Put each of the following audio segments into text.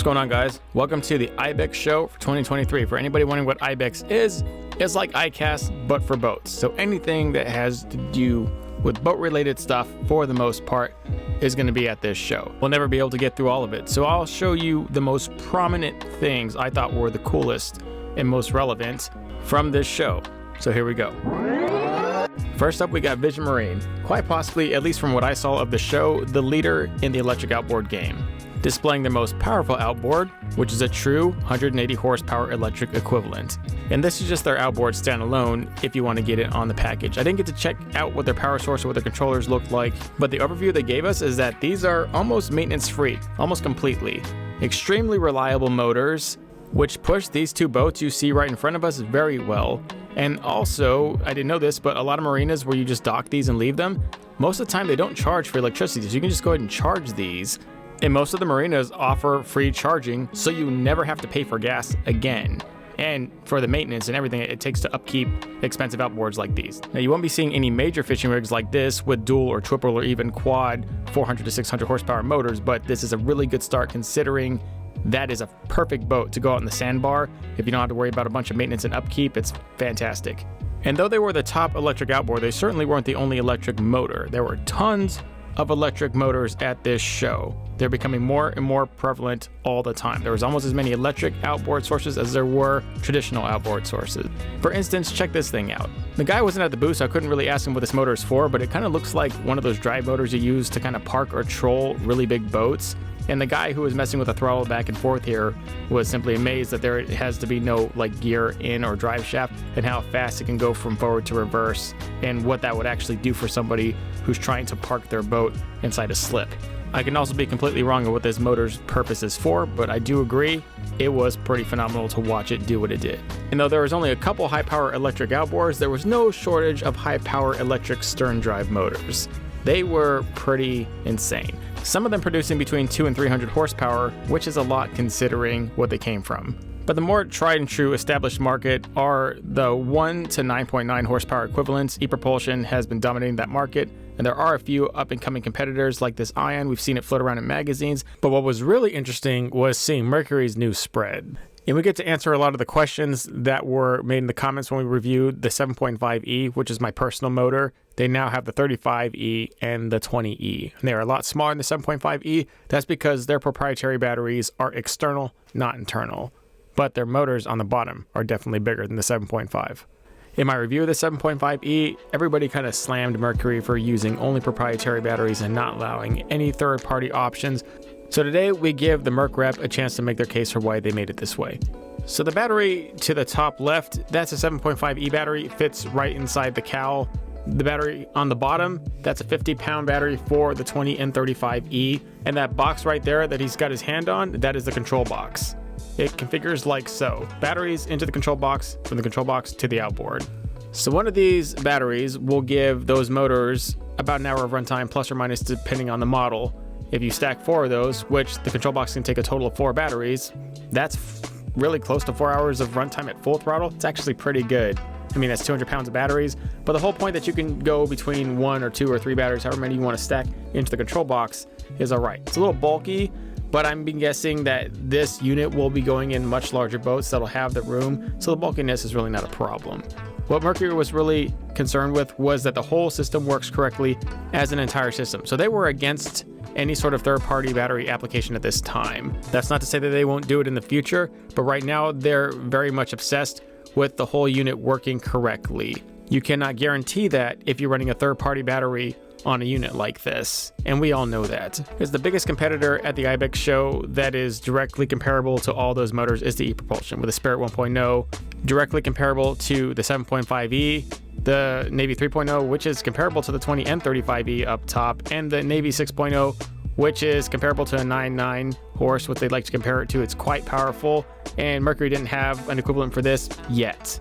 What's going on, guys? Welcome to the IBEX show for 2023. For anybody wondering what IBEX is, it's like ICAST, but for boats. So anything that has to do with boat-related stuff, for the most part, is going to be at this show. We'll never be able to get through all of it, so I'll show you the most prominent things I thought were the coolest and most relevant from this show. So here we go. First up, we got Vision Marine. Quite possibly, at least from what I saw of the show, the leader in the electric outboard game, displaying the most powerful outboard, which is a true 180 horsepower electric equivalent. And this is just their outboard standalone if you want to get it on the package. I didn't get to check out what their power source or what their controllers look like, but the overview they gave us is that these are almost maintenance free, almost completely. Extremely reliable motors, which push these two boats you see right in front of us very well. And also, I didn't know this, but a lot of marinas where you just dock these and leave them, most of the time they don't charge for electricity, so you can just go ahead and charge these. And most of the marinas offer free charging, so you never have to pay for gas again. And for the maintenance and everything it takes to upkeep expensive outboards like these. Now, you won't be seeing any major fishing rigs like this with dual or triple or even quad 400 to 600 horsepower motors, but this is a really good start considering that is a perfect boat to go out in the sandbar. If you don't have to worry about a bunch of maintenance and upkeep, it's fantastic. And though they were the top electric outboard, they certainly weren't the only electric motor. There were tons of electric motors at this show. They're becoming more and more prevalent all the time. There was almost as many electric outboard sources as there were traditional outboard sources. For instance, check this thing out. The guy wasn't at the booth, so I couldn't really ask him what this motor is for, but it kind of looks like one of those drive motors you use to kind of park or troll really big boats. And the guy who was messing with the throttle back and forth here was simply amazed that there has to be no gear in or drive shaft, and how fast it can go from forward to reverse, and what that would actually do for somebody who's trying to park their boat inside a slip. I can also be completely wrong on what this motor's purpose is for, but I do agree it was pretty phenomenal to watch it do what it did. And though there was only a couple high-power electric outboards, there was no shortage of high-power electric stern drive motors. They were pretty insane. Some of them producing between 200 and 300 horsepower, which is a lot considering what they came from. But the more tried and true established market are the 1 to 9.9 horsepower equivalents. EPropulsion has been dominating that market, and there are a few up and coming competitors like this Ion. We've seen it float around in magazines. But what was really interesting was seeing Mercury's new spread. And we get to answer a lot of the questions that were made in the comments when we reviewed the 7.5E, which is my personal motor. They now have the 35E and the 20E. And they're a lot smaller than the 7.5E. That's because their proprietary batteries are external, not internal. But their motors on the bottom are definitely bigger than the 7.5. In my review of the 7.5E, everybody kind of slammed Mercury for using only proprietary batteries and not allowing any third-party options. So today we give the Merc rep a chance to make their case for why they made it this way. So the battery to the top left, that's a 7.5E battery, fits right inside the cowl. The battery on the bottom, that's a 50-pound battery for the 20 and 35E. And that box right there that he's got his hand on, that is the control box. It configures like so. Batteries into the control box, from the control box to the outboard. So one of these batteries will give those motors about an hour of runtime, plus or minus depending on the model. If you stack 4 of those, which the control box can take a total of 4 batteries, that's really close to 4 hours of runtime at full throttle. It's actually pretty good. I mean, that's 200 pounds of batteries, but the whole point that you can go between 1 or 2 or 3 batteries, however many you want to stack into the control box, is all right. It's a little bulky, but I'm guessing that this unit will be going in much larger boats that'll have the room, so the bulkiness is really not a problem. What Mercury was really concerned with was that the whole system works correctly as an entire system. So they were against any sort of third-party battery application at this time. That's not to say that they won't do it in the future, but right now they're very much obsessed with the whole unit working correctly. You cannot guarantee that if you're running a third-party battery on a unit like this, and we all know that. Because the biggest competitor at the IBEX show that is directly comparable to all those motors is the EPropulsion, with the Spirit 1.0, directly comparable to the 7.5E, the Navy 3.0, which is comparable to the 20 and 35E up top, and the Navy 6.0, which is comparable to a 9.9 horse, what they'd like to compare it to. It's quite powerful, and Mercury didn't have an equivalent for this yet.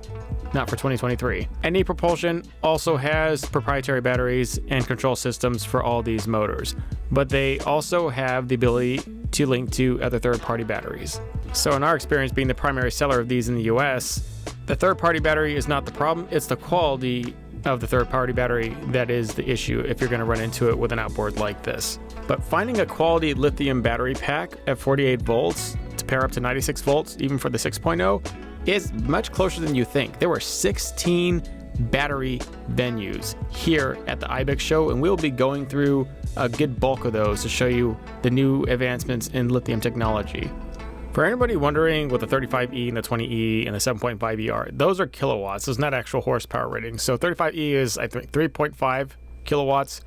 Not for 2023. And EPropulsion also has proprietary batteries and control systems for all these motors, but they also have the ability to link to other third-party batteries. So in our experience being the primary seller of these in the US, the third-party battery is not the problem, it's the quality of the third-party battery that is the issue if you're going to run into it with an outboard like this. But finding a quality lithium battery pack at 48 volts pair up to 96 volts, even for the 6.0, is much closer than you think. There were 16 battery venues here at the IBEX show, and we'll be going through a good bulk of those to show you the new advancements in lithium technology. For anybody wondering what the 35E and the 20E and the 7.5E are, those are kilowatts. Those are not actual horsepower ratings. So 35E is, I think, 3.5 kilowatts,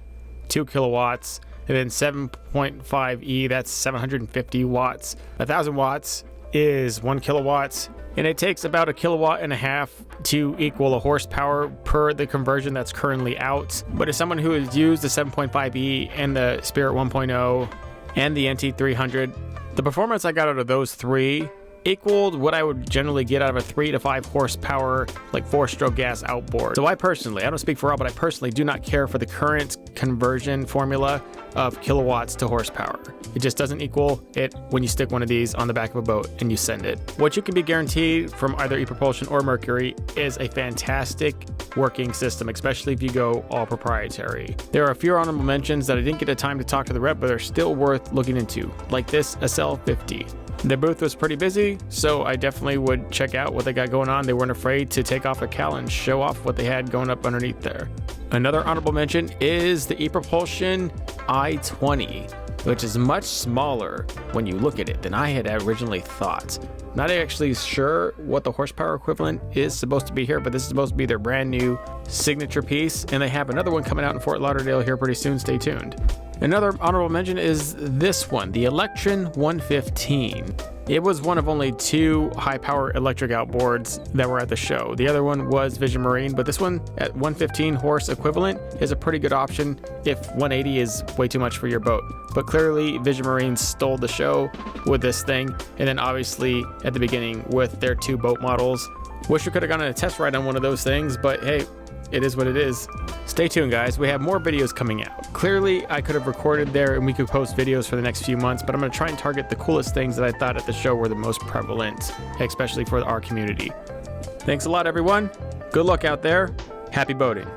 2 kilowatts, and then 7.5E, that's 750 watts. 1,000 watts is 1 kilowatt, and it takes about 1.5 kilowatts to equal a horsepower per the conversion that's currently out. But as someone who has used the 7.5E and the Spirit 1.0 and the NT300, the performance I got out of those three equaled what I would generally get out of a 3 to 5 horsepower, like 4-stroke gas outboard. So I don't speak for all, but I personally do not care for the current conversion formula of kilowatts to horsepower. It just doesn't equal it when you stick one of these on the back of a boat and you send it. What you can be guaranteed from either EPropulsion or Mercury is a fantastic working system, especially if you go all proprietary. There are a few honorable mentions that I didn't get the time to talk to the rep, but are still worth looking into, like this Acel 50. Their booth was pretty busy, so I definitely would check out what they got going on. They weren't afraid to take off a cowl and show off what they had going up underneath there. Another honorable mention is the EPropulsion i20, which is much smaller when you look at it than I had originally thought. Not actually sure what the horsepower equivalent is supposed to be here, but this is supposed to be their brand new signature piece, and they have another one coming out in Fort Lauderdale here pretty soon. Stay tuned. Another honorable mention is this one, the Electrine 115. It was one of only 2 high-power electric outboards that were at the show. The other one was Vision Marine, but this one at 115 horse equivalent is a pretty good option if 180 is way too much for your boat. But clearly, Vision Marine stole the show with this thing, and then obviously at the beginning with their 2 boat models. Wish we could have gone on a test ride on one of those things, but hey, it is what it is. Stay tuned, guys. We have more videos coming out. Clearly, I could have recorded there and we could post videos for the next few months, but I'm going to try and target the coolest things that I thought at the show were the most prevalent, especially for our community. Thanks a lot, everyone. Good luck out there. Happy boating.